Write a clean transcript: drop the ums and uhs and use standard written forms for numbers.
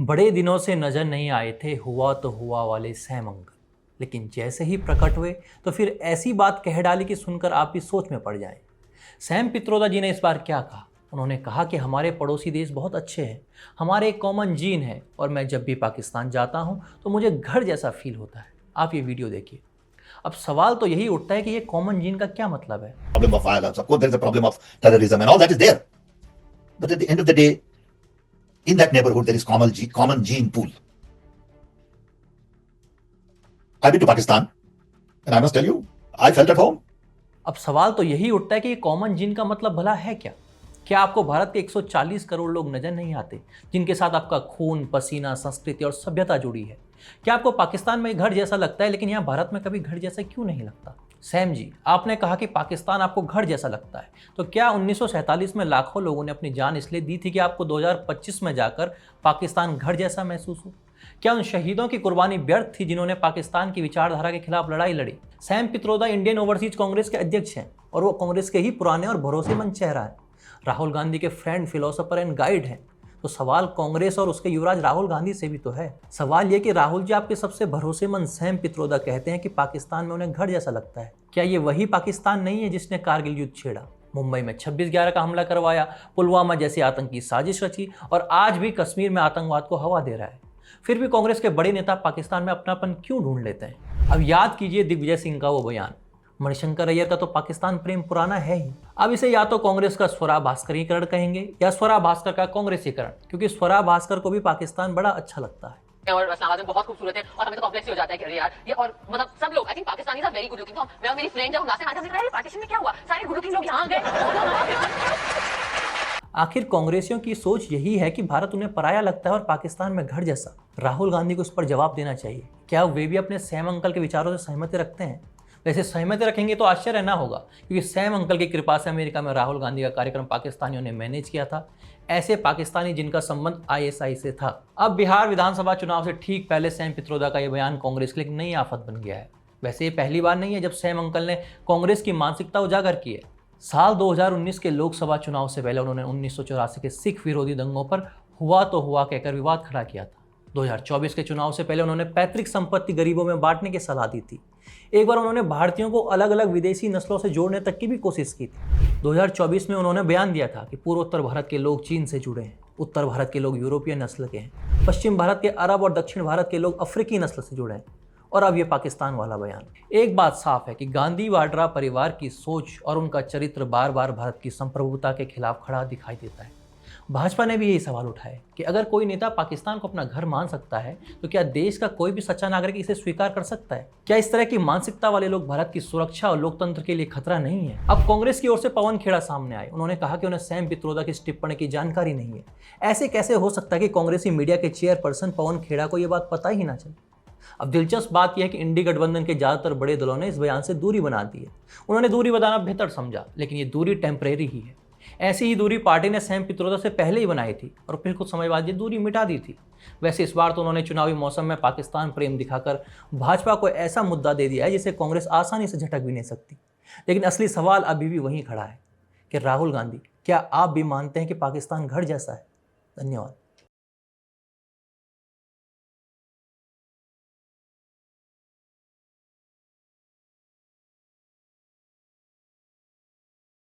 बड़े दिनों से नजर नहीं आए थे हुआ तो हुआ वाले सैम अंकल, लेकिन जैसे ही प्रकट हुए तो फिर ऐसी बात कह डाली कि सुनकर आप भी सोच में पड़ जाएं। सैम पित्रोदा जी ने इस बार क्या कहा? उन्होंने कहा कि हमारे पड़ोसी देश बहुत अच्छे हैं, हमारे एक कॉमन जीन है और मैं जब भी पाकिस्तान जाता हूं तो मुझे घर जैसा फील होता है। आप ये वीडियो देखिए। अब सवाल तो यही उठता है कि ये कॉमन जीन का क्या मतलब है? Problem of violence. Of course, there is a problem of terrorism, and all that is there. But at the end of the day, in that neighborhood, there is common gene pool. I've been to Pakistan, and I must tell you, I felt at home. अब सवाल तो यही उठता है कि ये common gene का मतलब भला है क्या? क्या आपको भारत के 140 करोड़ लोग नजर नहीं आते, जिनके साथ आपका खून, पसीना, संस्कृति और सभ्यता जुड़ी है? क्या आपको पाकिस्तान में घर जैसा लगता है, लेकिन यहाँ भारत में कभी घर जैसा क्यों नहीं लगता? सैम जी, आपने कहा कि पाकिस्तान आपको घर जैसा लगता है, तो क्या 1947 में लाखों लोगों ने अपनी जान इसलिए दी थी कि आपको 2025 में जाकर पाकिस्तान घर जैसा महसूस हो? क्या उन शहीदों की कुर्बानी व्यर्थ थी जिन्होंने पाकिस्तान की विचारधारा के खिलाफ लड़ाई लड़ी? Sam Pitroda Indian overseas Congress के अध्यक्ष हैं और वो कांग्रेस के ही पुराने और भरोसेमंद चेहरा है। राहुल गांधी के फ्रेंड, फिलोसोफर एंड गाइड हैं। तो सवाल कांग्रेस और उसके युवराज राहुल गांधी से भी तो है। सवाल ये कि राहुल जी आपके सबसे भरोसेमंद सैम पित्रोदा कहते हैं कि पाकिस्तान में उन्हें घर जैसा लगता है। क्या ये वही पाकिस्तान नहीं है जिसने कारगिल युद्ध छेड़ा, मुंबई में 26/11 का हमला करवाया, पुलवामा जैसी आतंकी साजिश रची और आज भी कश्मीर में आतंकवाद को हवा दे रहा है? फिर भी कांग्रेस के बड़े नेता पाकिस्तान में अपनापन क्यों ढूंढ लेते हैं? अब याद कीजिए दिग्विजय सिंह का वो बयान। मणिशंकर अय्यर का तो पाकिस्तान प्रेम पुराना है ही। अब इसे या तो कांग्रेस का स्वरा भास्करीकरण कहेंगे या स्वरा भास्कर का कांग्रेसीकरण, क्योंकि स्वरा भास्कर को भी पाकिस्तान बड़ा अच्छा लगता है। और इस्लामाबाद में बहुत खूबसूरत है और हमें तो कॉम्प्लेक्स हो जाता है कि अरे यार ये, और मतलब सब लोग I think Pakistanis are very good looking. मैं और मेरी फ्रेंड जब लास्ट टाइम आया था पार्टीशन में क्या हुआ, सारे गुड लुकिंग लोग यहाँ गए। आखिर कांग्रेसियों की सोच यही है कि भारत उन्हें पराया लगता है और पाकिस्तान में घर जैसा। राहुल गांधी को इस पर जवाब देना चाहिए। क्या वे भी अपने सैम अंकल के विचारों से सहमति रखते हैं? वैसे सहमति रखेंगे तो आश्चर्य ना होगा, क्योंकि सैम अंकल की कृपा से अमेरिका में राहुल गांधी का कार्यक्रम पाकिस्तानियों ने मैनेज किया था, ऐसे पाकिस्तानी जिनका संबंध आईएसआई से था। अब बिहार विधानसभा चुनाव से ठीक पहले सैम पित्रोदा का यह बयान कांग्रेस के लिए एक नई आफत बन गया है। वैसे ये पहली बार नहीं है जब सैम अंकल ने कांग्रेस की मानसिकता उजागर की है। साल 2019 के लोकसभा चुनाव से पहले उन्होंने 1984 के सिख विरोधी दंगों पर हुआ तो हुआ कहकर विवाद खड़ा किया था। 2024 के चुनाव से पहले उन्होंने पैतृक संपत्ति गरीबों में बांटने की सलाह दी थी। एक बार उन्होंने भारतीयों को अलग अलग विदेशी नस्लों से जोड़ने तक की भी कोशिश की थी। 2024 में उन्होंने बयान दिया था कि पूर्वोत्तर भारत के लोग चीन से जुड़े हैं, उत्तर भारत के लोग यूरोपीय नस्ल के हैं, पश्चिम भारत के अरब और दक्षिण भारत के लोग अफ्रीकी नस्ल से जुड़े हैं, और अब ये पाकिस्तान वाला बयान। एक बात साफ है कि गांधी वाड्रा परिवार की सोच और उनका चरित्र बार बार भारत की संप्रभुता के खिलाफ खड़ा दिखाई देता है। भाजपा ने भी यही सवाल उठाया कि अगर कोई नेता पाकिस्तान को अपना घर मान सकता है तो क्या देश का कोई भी सच्चा नागरिक इसे स्वीकार कर सकता है? क्या इस तरह की मानसिकता वाले लोग भारत की सुरक्षा और लोकतंत्र के लिए खतरा नहीं है? अब कांग्रेस की ओर से पवन खेड़ा सामने आए। उन्होंने कहा कि उन्हें सैम पित्रोदा की इस टिप्पणी की जानकारी नहीं है। ऐसे कैसे हो सकता है कि कांग्रेसी मीडिया के चेयरपर्सन पवन खेड़ा को यह बात पता ही ना चले? अब दिलचस्प बात यह है कि इंडी गठबंधन के ज्यादातर बड़े दलों ने इस बयान से दूरी बना दी है। उन्होंने दूरी बनाना बेहतर समझा, लेकिन ये दूरी टेम्परेरी ही है। ऐसी ही दूरी पार्टी ने सैम पित्रोदा से पहले ही बनाई थी और फिर कुछ समय बाद ये दूरी मिटा दी थी। वैसे इस बार तो उन्होंने चुनावी मौसम में पाकिस्तान प्रेम दिखाकर भाजपा को ऐसा मुद्दा दे दिया है जिसे कांग्रेस आसानी से झटक भी नहीं सकती। लेकिन असली सवाल अभी भी वहीं खड़ा है कि राहुल गांधी, क्या आप भी मानते हैं कि पाकिस्तान घर जैसा है? धन्यवाद।